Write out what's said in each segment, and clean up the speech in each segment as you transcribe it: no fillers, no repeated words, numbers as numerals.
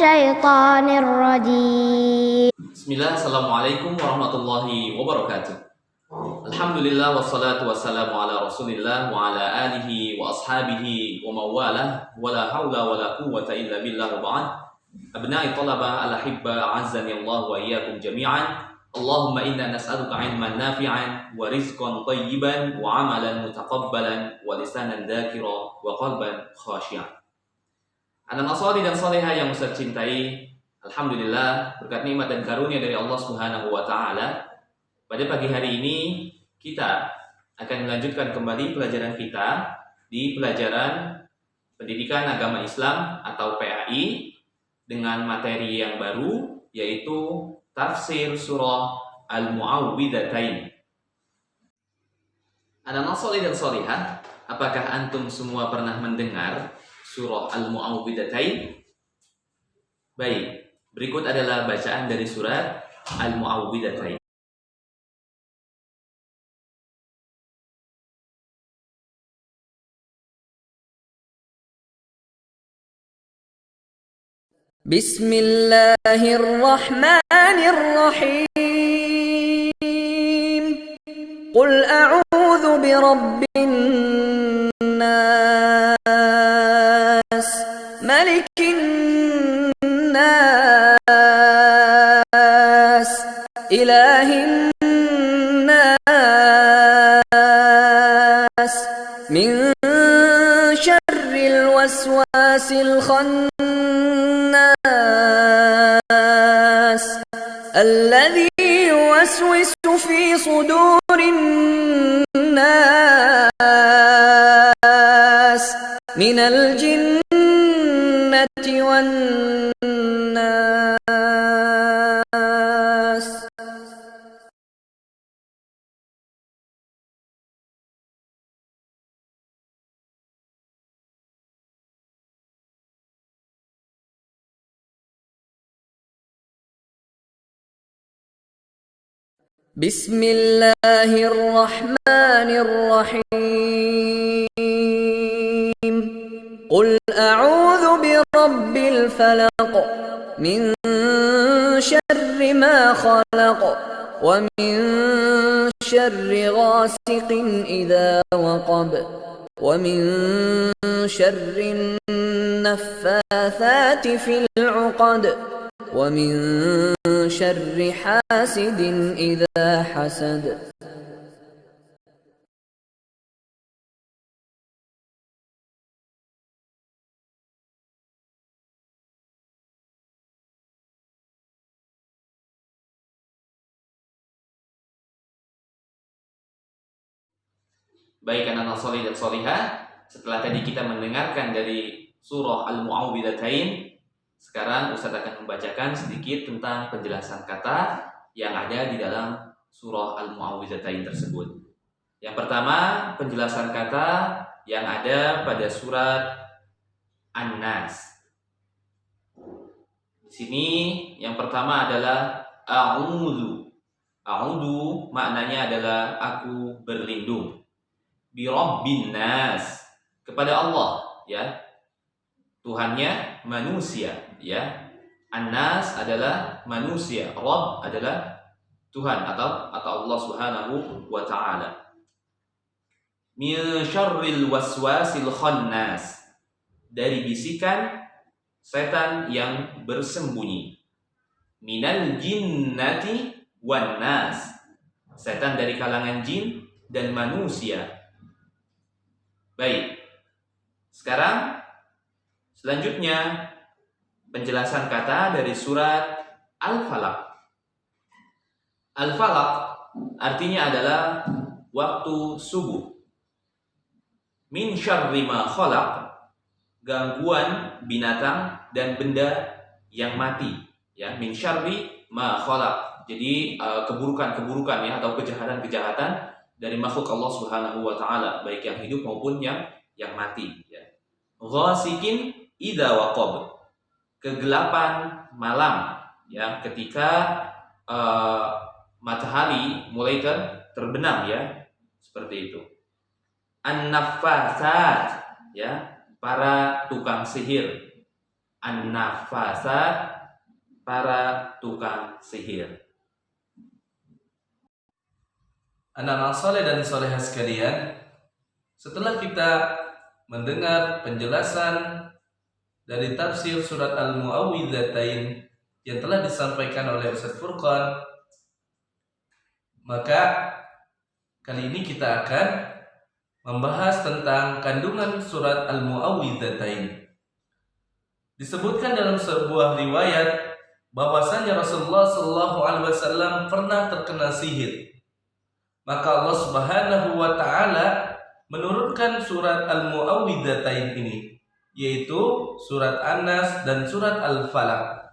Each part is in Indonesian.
الشيطان الرجيم. Bismillah, Assalamualaikum warahmatullahi wabarakatuh. Alhamdulillah wassalatu wassalamu ala rasulillah wa ala alihi wa ashabihi wa mawalah wa la hawla wa la quwwata illa billah wa ba'd. Abna'i talaba al-ahibba a'azzani Allah wa iyyakum jami'an. Allahumma inna nas'aluka ilman nafi'an wa rizqan tayyiban wa amalan mutaqabbalan wa lisanan dzakira wa qalban khashi'an. Anak nasali dan salihah yang Ustaz cintai, alhamdulillah berkat nikmat dan karunia dari Allah Subhanahu wa taala, pada pagi hari ini kita akan melanjutkan kembali pelajaran kita di pelajaran Pendidikan Agama Islam atau PAI dengan materi yang baru, yaitu tafsir surah Al-Mu'awwidhatain. Anak nasoli dan solihah, apakah antum semua pernah mendengar surah Al-Mu'awwidhatain? Baik, berikut adalah bacaan dari surat Al-Mu'awwidhatain. Bismillahirrahmanirrahim. Qul a'udzu birabbin nas, malikin nas, ilahin nas, min syarril waswasil khannas, الذي يوسوس في صدور الناس من الجنة والناس. بسم الله الرحمن الرحيم. قل أعوذ برب الفلق من شر ما خلق ومن شر غاسق إذا وقب ومن شر النفاثات في العقد ومن شر حاسد إذا حسد. Baik anak nasoli dan solihah, setelah tadi kita mendengarkan dari surah Al-Mu'awwidhatain, sekarang Ustaz akan membacakan sedikit tentang penjelasan kata yang ada di dalam surah Al-Mu'awwidhatain tersebut. Yang pertama, penjelasan kata yang ada pada surat An-Nas. Di sini yang pertama adalah a'udzu. A'udzu maknanya adalah aku berlindung. Bi Rabbin Nas, kepada Allah, ya. Tuhannya manusia, ya. An-Nas adalah manusia, Rabb adalah Tuhan atau Allah Subhanahu wa taala. Min syarril waswasil khannas, dari bisikan setan yang bersembunyi. Minal jinnati wan nas, setan dari kalangan jin dan manusia. Baik. Sekarang selanjutnya penjelasan kata dari surat Al-Falaq. Al-Falaq artinya adalah waktu subuh. Min syarri ma khalaq, gangguan binatang dan benda yang mati, ya. Min syarri ma khalaq, jadi keburukan-keburukan, ya, atau kejahatan-kejahatan dari makhluk Allah Subhanahu wa taala, baik yang hidup maupun yang mati, ya. Ghasikin idza waqab, kegelapan malam, ya, ketika matahari mulai terbenam, ya, seperti itu. An-naffasat, ya, para tukang sihir. an-nafasat, para tukang sihir. Anak-anak soleh dan soleha sekalian, setelah kita mendengar penjelasan dari tafsir surat Al-Mu'awwidzatain yang telah disampaikan oleh Ustaz Furqan, maka kali ini kita akan membahas tentang kandungan surat Al-Mu'awwidzatain. Disebutkan dalam sebuah riwayat bahwasanya Rasulullah SAW pernah terkena sihir. Maka Allah Subhanahu wa taala menurunkan surat Al-Mu'awwidzatain ini, yaitu surat An-Nas dan surat Al-Falaq.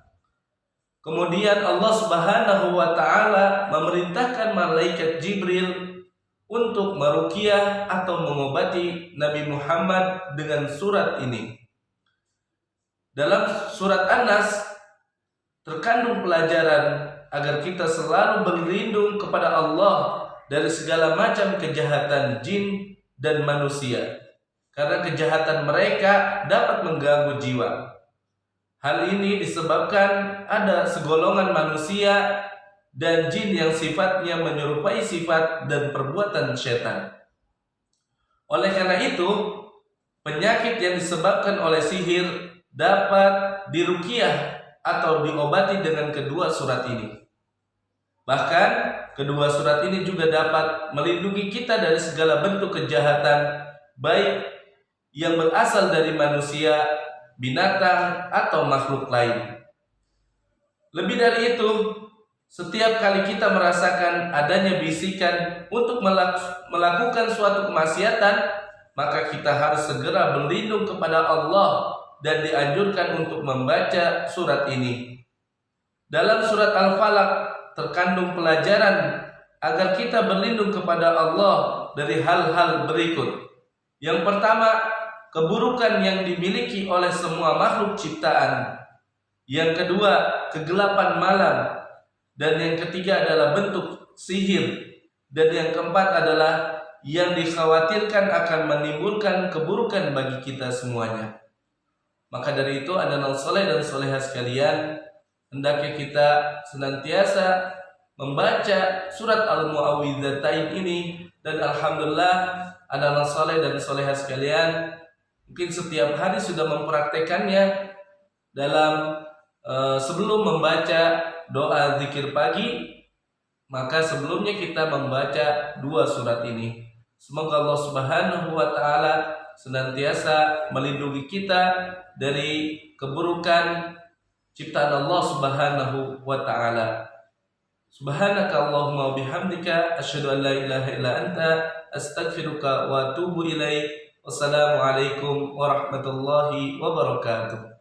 Kemudian Allah Subhanahu wa taala memerintahkan malaikat Jibril untuk meruqyah atau mengobati Nabi Muhammad dengan surat ini. Dalam surat An-Nas terkandung pelajaran agar kita selalu berlindung kepada Allah dari segala macam kejahatan jin dan manusia, karena kejahatan mereka dapat mengganggu jiwa. Hal ini disebabkan ada segolongan manusia dan jin yang sifatnya menyerupai sifat dan perbuatan setan. Oleh karena itu, penyakit yang disebabkan oleh sihir dapat diruqyah atau diobati dengan kedua surat ini. Bahkan kedua surat ini juga dapat melindungi kita dari segala bentuk kejahatan, baik yang berasal dari manusia, binatang, atau makhluk lain. Lebih dari itu, setiap kali kita merasakan adanya bisikan untuk melakukan suatu kemaksiatan, maka kita harus segera berlindung kepada Allah dan dianjurkan untuk membaca surat ini. Dalam surat Al-Falaq terkandung pelajaran agar kita berlindung kepada Allah dari hal-hal berikut. Yang pertama, keburukan yang dimiliki oleh semua makhluk ciptaan. Yang kedua, kegelapan malam. Dan yang ketiga adalah bentuk sihir. Dan yang keempat adalah yang dikhawatirkan akan menimbulkan keburukan bagi kita semuanya. Maka dari itu, anak-anak soleh dan soleha sekalian, hendaknya kita senantiasa membaca surat Al-Mu'awwidzatain ini. Dan alhamdulillah, anak-anak soleh dan soleha sekalian, mungkin setiap hari sudah mempraktekannya dalam sebelum membaca doa zikir pagi. Maka sebelumnya kita membaca dua surat ini. Semoga Allah Subhanahu wa taala senantiasa melindungi kita dari keburukan ciptaan Allah Subhanahu wa taala. Subhanaka Allahumma wa bihamdika asyhadu an la ilaha illa anta astaghfiruka wa atubu ilaik. Wassalamualaikum warahmatullahi wabarakatuh.